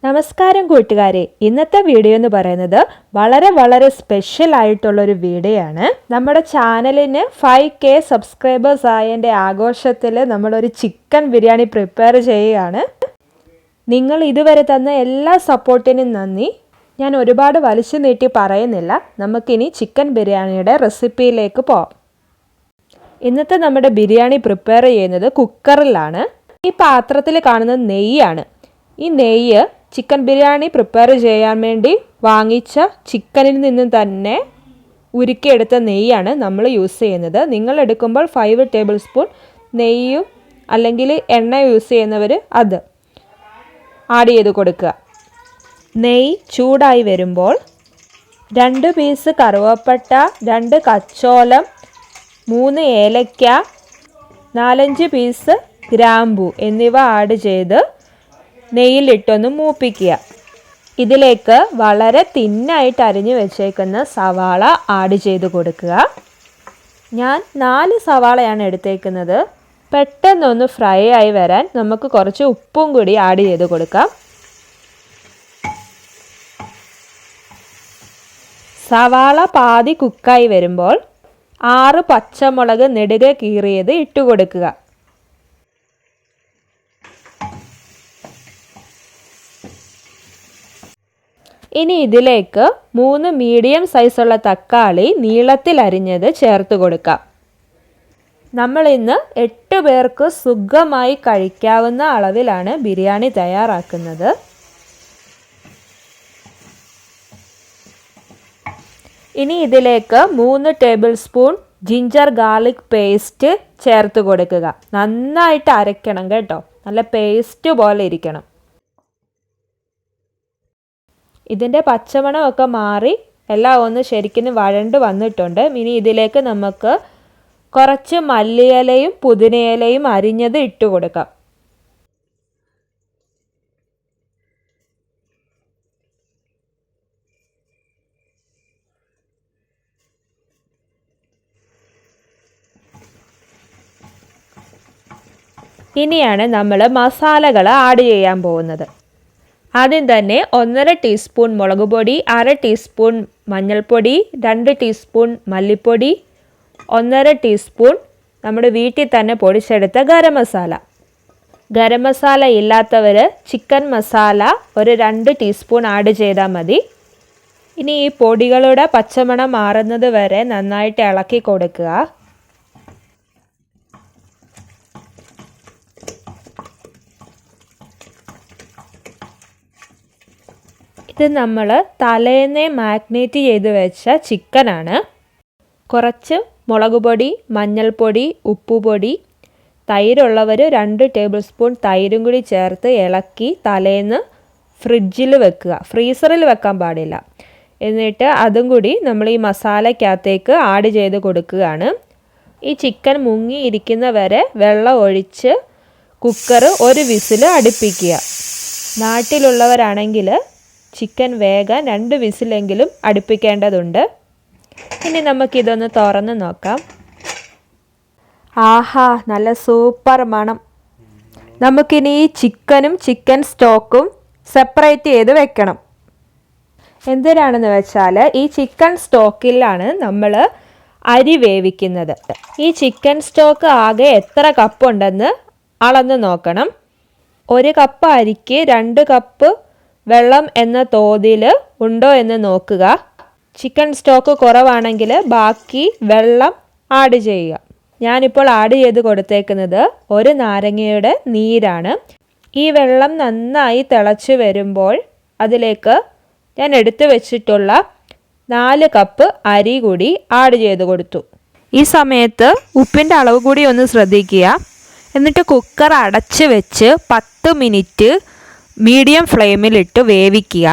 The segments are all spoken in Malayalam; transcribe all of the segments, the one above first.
നമസ്കാരം കൂട്ടുകാരെ, ഇന്നത്തെ വീഡിയോ എന്ന് പറയുന്നത് വളരെ സ്പെഷ്യൽ ആയിട്ടുള്ളൊരു വീഡിയോ ആണ്. നമ്മുടെ ചാനലിന് 5K സബ്സ്ക്രൈബേഴ്സ് ആയതിൻ്റെ ആഘോഷത്തിൽ നമ്മളൊരു ചിക്കൻ ബിരിയാണി പ്രിപ്പയർ ചെയ്യുകയാണ്. നിങ്ങൾ ഇതുവരെ തന്ന എല്ലാ സപ്പോർട്ടിനും നന്ദി. ഞാൻ ഒരുപാട് വലിച്ചു നീട്ടി പറയുന്നില്ല, നമുക്കിനി ചിക്കൻ ബിരിയാണിയുടെ റെസിപ്പിയിലേക്ക് പോകാം. ഇന്നത്തെ നമ്മുടെ ബിരിയാണി പ്രിപ്പയർ ചെയ്യുന്നത് കുക്കറിലാണ്. ഈ പാത്രത്തിൽ കാണുന്നത് നെയ്യാണ്. ഈ നെയ്യ് ചിക്കൻ ബിരിയാണി പ്രിപ്പയർ ചെയ്യാൻ വേണ്ടി വാങ്ങിച്ച ചിക്കനിൽ നിന്നും തന്നെ ഉരുക്കിയെടുത്ത നെയ്യാണ് നമ്മൾ യൂസ് ചെയ്യുന്നത്. നിങ്ങൾ എടുക്കുമ്പോൾ 5 ടേബിൾ സ്പൂൺ നെയ്യും അല്ലെങ്കിൽ എണ്ണ യൂസ് ചെയ്യുന്നവർ അത് ആഡ് ചെയ്ത് കൊടുക്കുക. നെയ്യ് ചൂടായി വരുമ്പോൾ 2 പീസ് കറുവപ്പട്ട, 2 കച്ചോലം, 3 ഏലക്ക, 4-5 പീസ് ഗ്രാമ്പൂ എന്നിവ ആഡ് ചെയ്ത് നെയ്യിലിട്ടൊന്ന് മൂപ്പിക്കുക. ഇതിലേക്ക് വളരെ തിന്നായിട്ട് അരിഞ്ഞു വെച്ചേക്കുന്ന സവാള ആഡ് ചെയ്ത് കൊടുക്കുക. ഞാൻ 4 സവാളയാണ് എടുത്തേക്കുന്നത്. പെട്ടെന്നൊന്ന് ഫ്രൈ ആയി വരാൻ നമുക്ക് കുറച്ച് ഉപ്പും കൂടി ആഡ് ചെയ്ത് കൊടുക്കാം. സവാള പാതി കുക്കായി വരുമ്പോൾ 6 പച്ചമുളക് നെടുകെ കീറിയത് ഇട്ട് കൊടുക്കുക. ഇനി ഇതിലേക്ക് 3 മീഡിയം സൈസുള്ള തക്കാളി നീളത്തിൽ അരിഞ്ഞത് ചേർത്ത് കൊടുക്കാം. നമ്മൾ ഇന്ന് 8 പേർക്ക് സുഖമായി കഴിക്കാവുന്ന അളവിലാണ് ബിരിയാണി തയ്യാറാക്കുന്നത്. ഇനി ഇതിലേക്ക് 3 table spoon ginger garlic paste ചേർത്ത് കൊടുക്കുക. നന്നായിട്ട് അരയ്ക്കണം കേട്ടോ, നല്ല പേസ്റ്റ് പോലെ ഇരിക്കണം. ഇതിൻ്റെ പച്ചമണമൊക്കെ മാറി എല്ലാം ഒന്ന് ശരിക്കും വഴണ്ട് വന്നിട്ടുണ്ട്. ഇനി ഇതിലേക്ക് നമുക്ക് കുറച്ച് മല്ലിയിലയും പുതിനയിലയും അരിഞ്ഞത് ഇട്ട് കൊടുക്കാം. ഇനിയാണ് നമ്മൾ മസാലകൾ ആഡ് ചെയ്യാൻ പോകുന്നത്. ആദ്യം തന്നെ 1.5 ടീസ്പൂൺ മുളക് പൊടി, 1/2 ടീസ്പൂൺ മഞ്ഞൾപ്പൊടി, 2 ടീസ്പൂൺ മല്ലിപ്പൊടി, 1.5 ടീസ്പൂൺ നമ്മുടെ വീട്ടിൽ തന്നെ പൊടിച്ചെടുത്ത ഗരം മസാല. ഗരം മസാല ഇല്ലാത്തവർ ചിക്കൻ മസാല ഒരു 2 ടീസ്പൂൺ ആഡ് ചെയ്താൽ മതി. ഇനി ഈ പൊടികളുടെ പച്ചമണം മാറുന്നത് വരെ നന്നായിട്ട് ഇളക്കി കൊടുക്കുക. ഇത് നമ്മൾ തലേന്നേ മാഗ്നേറ്റ് ചെയ്ത് വെച്ച ചിക്കനാണ്. കുറച്ച് മുളക് പൊടി, മഞ്ഞൾപ്പൊടി, ഉപ്പുപൊടി, തൈരുള്ളവർ 2 ടേബിൾ സ്പൂൺ തൈരും കൂടി ചേർത്ത് ഇളക്കി തലേന്ന് ഫ്രിഡ്ജിൽ വെക്കുക. ഫ്രീസറിൽ വെക്കാൻ പാടില്ല. എന്നിട്ട് അതും കൂടി നമ്മൾ ഈ മസാലയ്ക്കകത്തേക്ക് ആഡ് ചെയ്ത് കൊടുക്കുകയാണ്. ഈ ചിക്കൻ മുങ്ങിയിരിക്കുന്ന വരെ വെള്ളം ഒഴിച്ച് കുക്കർ 1 വിസിൽ അടുപ്പിക്കുക. നാട്ടിലുള്ളവരാണെങ്കിൽ ചിക്കൻ വേഗം 2 വിസിലെങ്കിലും അടുപ്പിക്കേണ്ടതുണ്ട്. ഇനി നമുക്കിതൊന്ന് തുറന്ന് നോക്കാം. ആഹാ, നല്ല സൂപ്പർ മണം. നമുക്കിനി ഈ ചിക്കനും ചിക്കൻ സ്റ്റോക്കും സെപ്പറേറ്റ് ചെയ്ത് വെക്കണം. എന്തിനാണെന്ന് വെച്ചാൽ ഈ ചിക്കൻ സ്റ്റോക്കിലാണ് നമ്മൾ അരി വേവിക്കുന്നത്. ഈ ചിക്കൻ സ്റ്റോക്ക് ആകെ എത്ര കപ്പുണ്ടെന്ന് അളന്ന് നോക്കണം. 1 കപ്പ് അരിക്ക് 2 കപ്പ് വെള്ളം എന്ന തോതിൽ ഉണ്ടോ എന്ന് നോക്കുക. ചിക്കൻ സ്റ്റോക്ക് കുറവാണെങ്കിൽ ബാക്കി വെള്ളം ആഡ് ചെയ്യുക. ഞാനിപ്പോൾ ആഡ് ചെയ്ത് കൊടുത്തേക്കുന്നത് 1 നാരങ്ങയുടെ നീരാണ്. ഈ വെള്ളം നന്നായി തിളച്ച് വരുമ്പോൾ അതിലേക്ക് ഞാൻ എടുത്തു വെച്ചിട്ടുള്ള 4 കപ്പ് അരി കൂടി ആഡ് ചെയ്ത് കൊടുത്തു. ഈ സമയത്ത് ഉപ്പിൻ്റെ അളവ് കൂടി ഒന്ന് ശ്രദ്ധിക്കുക. എന്നിട്ട് കുക്കർ അടച്ച് വെച്ച് 10 മിനിറ്റ് മീഡിയം ഫ്ലെയിമിലിട്ട് വേവിക്കുക.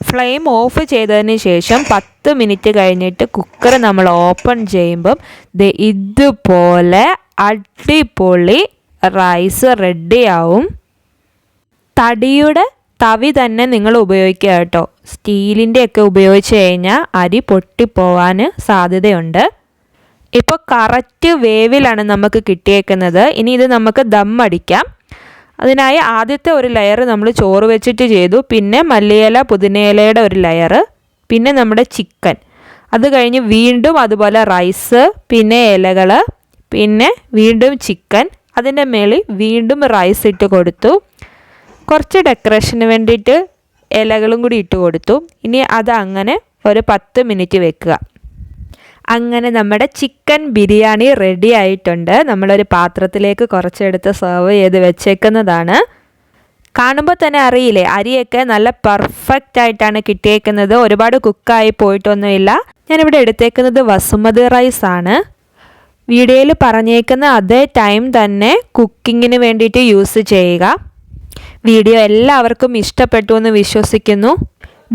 ഫ്ലെയിം ഓഫ് ചെയ്തതിന് ശേഷം 10 മിനിറ്റ് കഴിഞ്ഞിട്ട് കുക്കർ നമ്മൾ ഓപ്പൺ ചെയ്യുമ്പം ഇതുപോലെ അടിപൊളി റൈസ് റെഡിയാവും. തടിയുടെ തവി തന്നെ നിങ്ങൾ ഉപയോഗിക്കുക കേട്ടോ. സ്റ്റീലിൻ്റെ ഒക്കെ ഉപയോഗിച്ച് കഴിഞ്ഞാൽ അരി പൊട്ടിപ്പോവാൻ സാധ്യതയുണ്ട്. ഇപ്പോൾ കറക്റ്റ് വേവിലാണ് നമുക്ക് കിട്ടിയേക്കുന്നത്. ഇനി ഇത് നമുക്ക് ദം അടിക്കാം. അതിനായി ആദ്യത്തെ ഒരു ലെയർ നമ്മൾ ചോറ് വെച്ചിട്ട് ചെയ്തു, പിന്നെ മല്ലിയില പുതിനയിലയുടെ ഒരു ലെയർ, പിന്നെ നമ്മുടെ ചിക്കൻ, അത് കഴിഞ്ഞ് വീണ്ടും അതുപോലെ റൈസ്, പിന്നെ ഇലകൾ, പിന്നെ വീണ്ടും ചിക്കൻ, അതിൻ്റെ മേളിൽ വീണ്ടും റൈസ് ഇട്ട് കൊടുത്തു. കുറച്ച് ഡെക്കറേഷന് വേണ്ടിയിട്ട് ഇലകളും കൂടി ഇട്ട് കൊടുത്തു. ഇനി അത് അങ്ങനെ ഒരു 10 മിനിറ്റ് വെക്കുക. അങ്ങനെ നമ്മുടെ ചിക്കൻ ബിരിയാണി റെഡി ആയിട്ടുണ്ട്. നമ്മളൊരു പാത്രത്തിലേക്ക് കുറച്ചെടുത്ത് സെർവ് ചെയ്ത് വെച്ചേക്കുന്നതാണ്. കാണുമ്പോൾ തന്നെ അറിയില്ലേ, അരിയൊക്കെ നല്ല പെർഫെക്റ്റ് ആയിട്ടാണ് കിട്ടിയേക്കുന്നത്. ഒരുപാട് കുക്കായി പോയിട്ടൊന്നുമില്ല. ഞാനിവിടെ എടുത്തേക്കുന്നത് ബസുമതി റൈസ് ആണ്. വീഡിയോയിൽ പറഞ്ഞേക്കുന്ന അതേ ടൈം തന്നെ കുക്കിങ്ങിന് വേണ്ടിയിട്ട് യൂസ് ചെയ്യുക. വീഡിയോ എല്ലാവർക്കും ഇഷ്ടപ്പെട്ടു എന്ന് വിശ്വസിക്കുന്നു.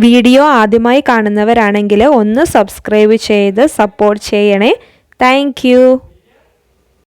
വീഡിയോ ആദ്യമായി കാണുന്നവരാണെങ്കിൽ ഒന്ന് സബ്സ്ക്രൈബ് ചെയ്ത് സപ്പോർട്ട് ചെയ്യണേ. താങ്ക്